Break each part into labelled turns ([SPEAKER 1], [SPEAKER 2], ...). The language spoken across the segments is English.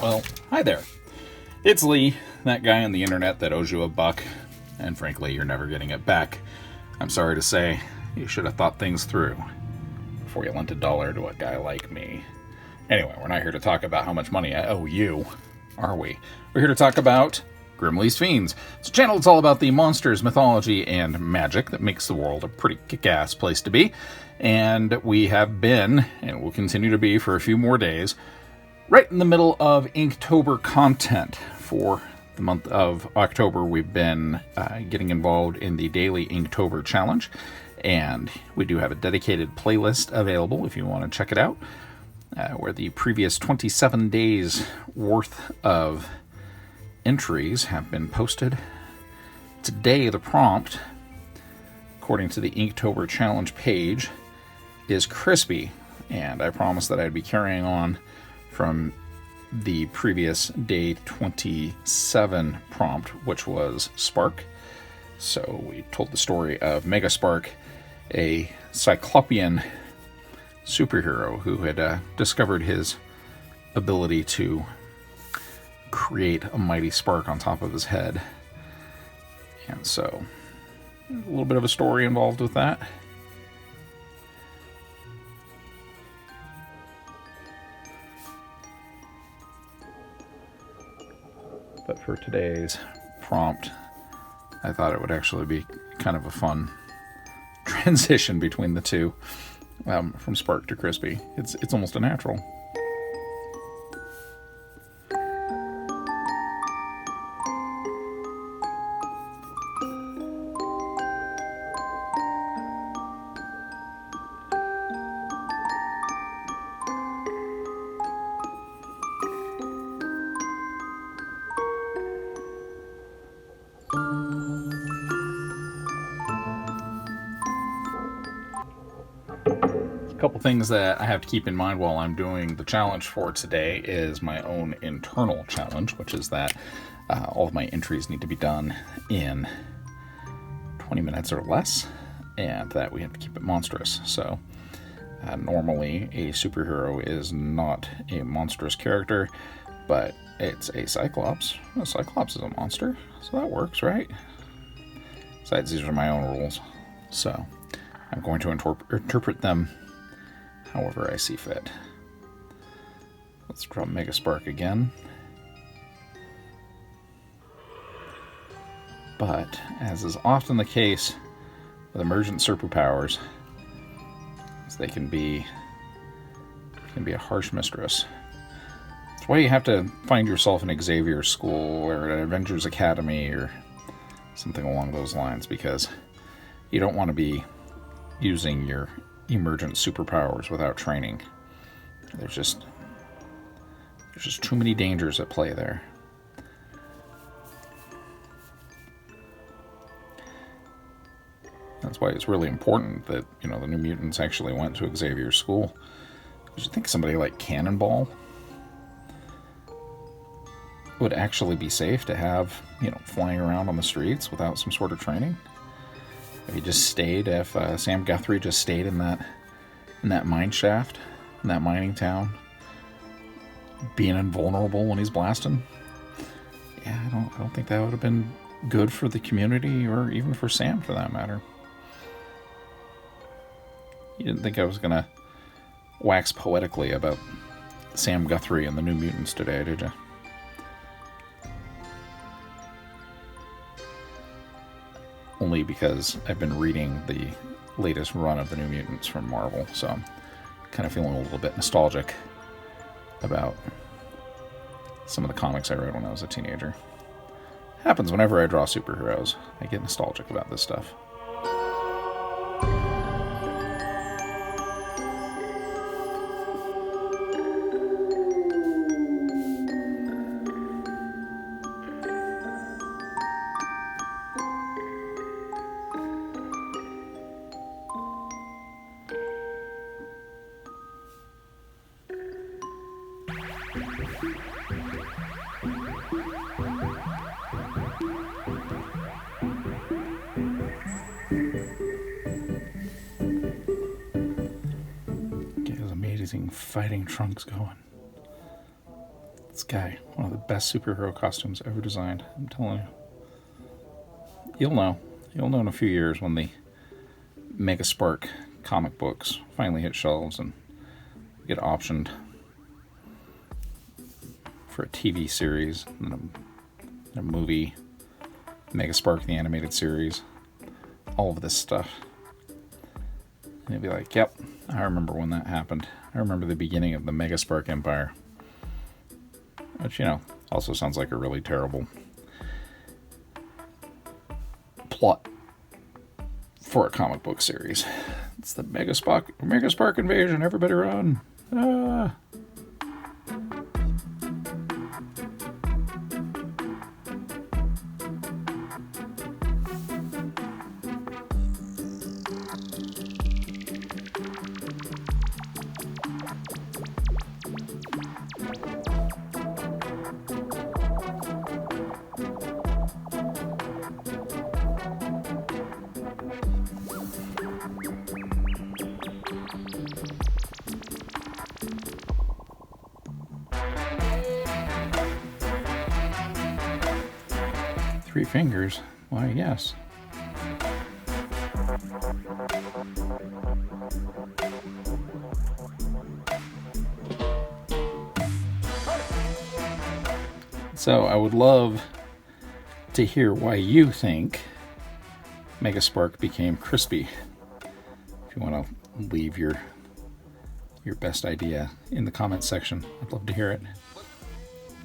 [SPEAKER 1] Well, hi there. It's Lee, that guy on the internet that owes you $1, and frankly, you're never getting it back. I'm sorry to say, you should have thought things through before you lent $1 to a guy like me. Anyway, we're not here to talk about how much money I owe you, are we? We're here to talk about Grimmleighs Fiends. It's a channel that's all about the monsters, mythology, and magic that makes the world a pretty kick-ass place to be. And we have been, and will continue to be for a few more days, right in the middle of Inktober content. For the month of October, we've been getting involved in the daily Inktober challenge, and we do have a dedicated playlist available if you want to check it out, where the previous 27 days worth of entries have been posted. Today, the prompt, according to the Inktober challenge page, is crispy, and I promised that I'd be carrying on from the previous day 27 prompt, which was Spark. So we told the story of Mega Spark, a Cyclopean superhero who had discovered his ability to create a mighty spark on top of his head. And so a little bit of a story involved with that. But for today's prompt, I thought it would actually be kind of a fun transition between the two, from Spark to Crispy. It's almost a natural. Couple things that I have to keep in mind while I'm doing the challenge for today is my own internal challenge, which is that all of my entries need to be done in 20 minutes or less, and that we have to keep it monstrous. So normally a superhero is not a monstrous character, but it's a Cyclops. A Cyclops is a monster, so that works, right? Besides, these are my own rules, so I'm going to interpret them however I see fit. Let's drop Mega Spark again. But, as is often the case with emergent superpowers, they can be a harsh mistress. That's why you have to find yourself in Xavier's school or an Avengers Academy or something along those lines, because you don't want to be using your emergent superpowers without training. There's just too many dangers at play there. That's why it's really important that, the New Mutants actually went to Xavier's school. Because you think somebody like Cannonball would actually be safe to have, flying around on the streets without some sort of training? If Sam Guthrie just stayed in that mine shaft, in that mining town, being invulnerable when he's blasting, I don't think that would have been good for the community, or even for Sam for that matter. You didn't think I was gonna wax poetically about Sam Guthrie and the New Mutants today, did you? Only because I've been reading the latest run of the New Mutants from Marvel, so I'm kind of feeling a little bit nostalgic about some of the comics I read when I was a teenager. Happens whenever I draw superheroes. I get nostalgic about this stuff. Fighting Trunks going. This guy, one of the best superhero costumes ever designed. I'm telling you. You'll know. You'll know in a few years when the Mega Spark comic books finally hit shelves and get optioned for a TV series and a movie, Mega Spark the animated series, all of this stuff. And you'll be like, yep, I remember when that happened. I remember the beginning of the Mega Spark Empire. Which, you know, also sounds like a really terrible plot for a comic book series. It's the Mega Spark invasion. Everybody run. Ah. Three fingers? Why, yes. So I would love to hear why you think Mega Spark became crispy. If you want to leave your best idea in the comments section, I'd love to hear it.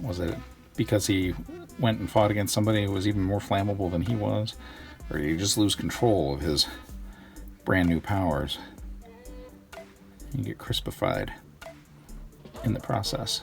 [SPEAKER 1] Was it because he went and fought against somebody who was even more flammable than he was? Or did he just lose control of his brand new powers and get crispified in the process?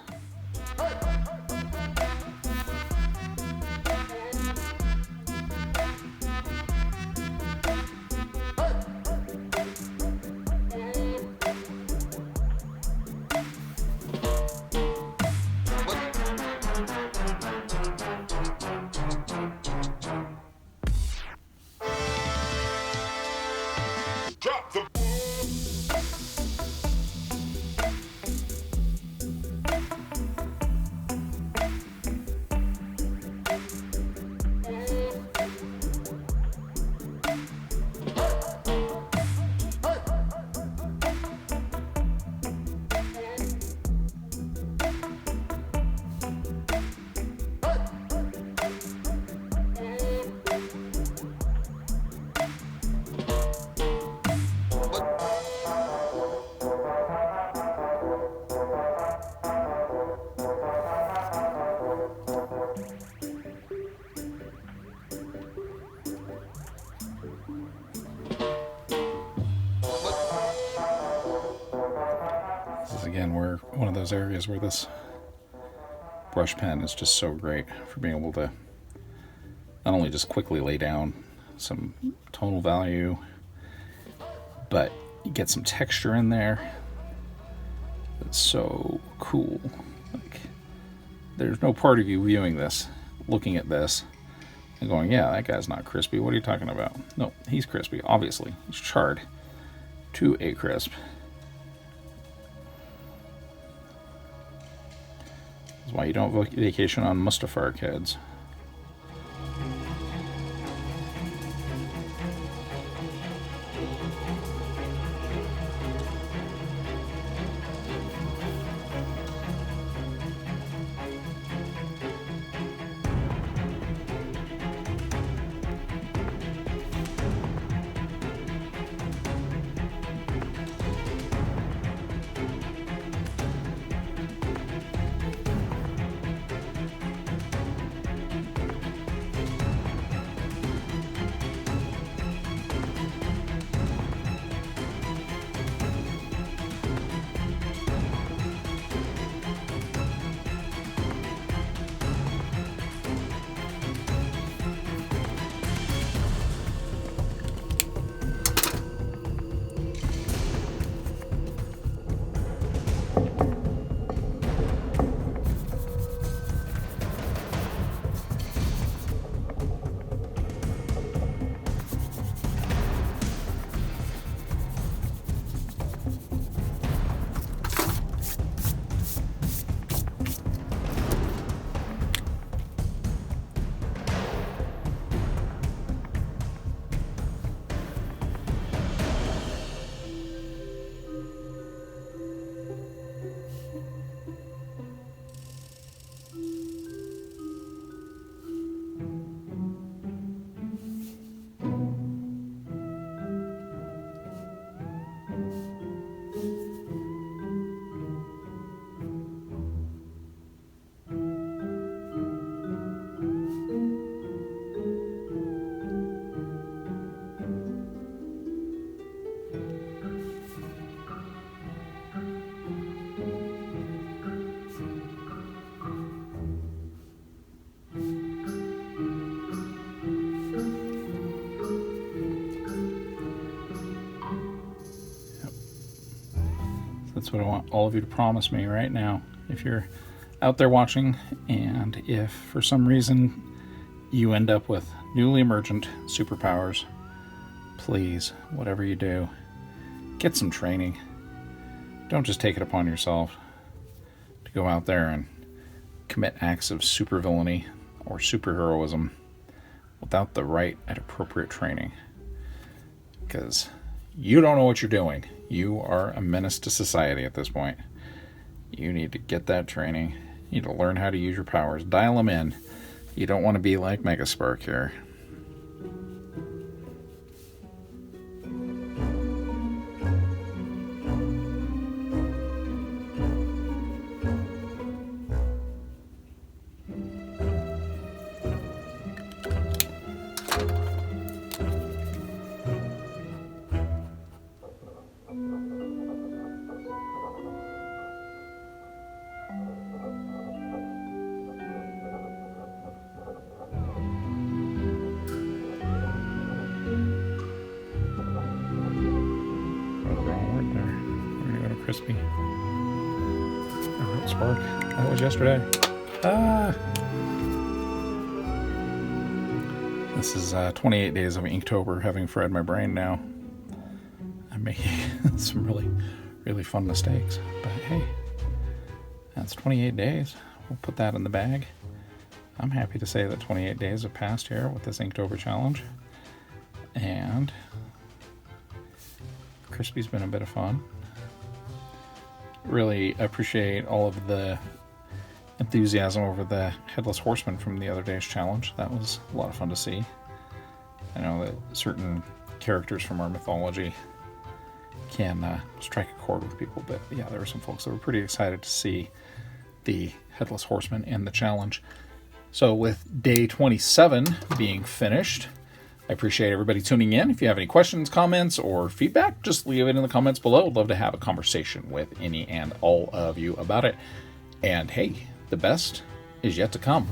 [SPEAKER 1] Again, we're one of those areas where this brush pen is just so great for being able to not only just quickly lay down some tonal value, but you get some texture in there. It's so cool. Like, there's no part of you viewing this, looking at this, and going, yeah, that guy's not crispy. What are you talking about? No, he's crispy, obviously. He's charred to a crisp. That's why you don't vacation on Mustafar, kids. That's what I want all of you to promise me right now. If you're out there watching, and if for some reason you end up with newly emergent superpowers, please, whatever you do, get some training. Don't just take it upon yourself to go out there and commit acts of supervillainy or superheroism without the right and appropriate training. Because you don't know what you're doing. You are a menace to society at this point. You need to get that training. You need to learn how to use your powers. Dial them in. You don't want to be like Megaspark here. Crispy. I wrote Spark. That was yesterday. This is 28 days of Inktober, having fried my brain now. I'm making some really, really fun mistakes. But hey, that's 28 days. We'll put that in the bag. I'm happy to say that 28 days have passed here with this Inktober challenge. And Crispy's been a bit of fun. Really appreciate all of the enthusiasm over the Headless Horseman from the other day's challenge. That was a lot of fun to see. I know that certain characters from our mythology can strike a chord with people, but yeah, there were some folks that were pretty excited to see the Headless Horseman in the challenge. So with day 27 being finished, I appreciate everybody tuning in. If you have any questions, comments, or feedback, just leave it in the comments below. I'd love to have a conversation with any and all of you about it. And hey, the best is yet to come.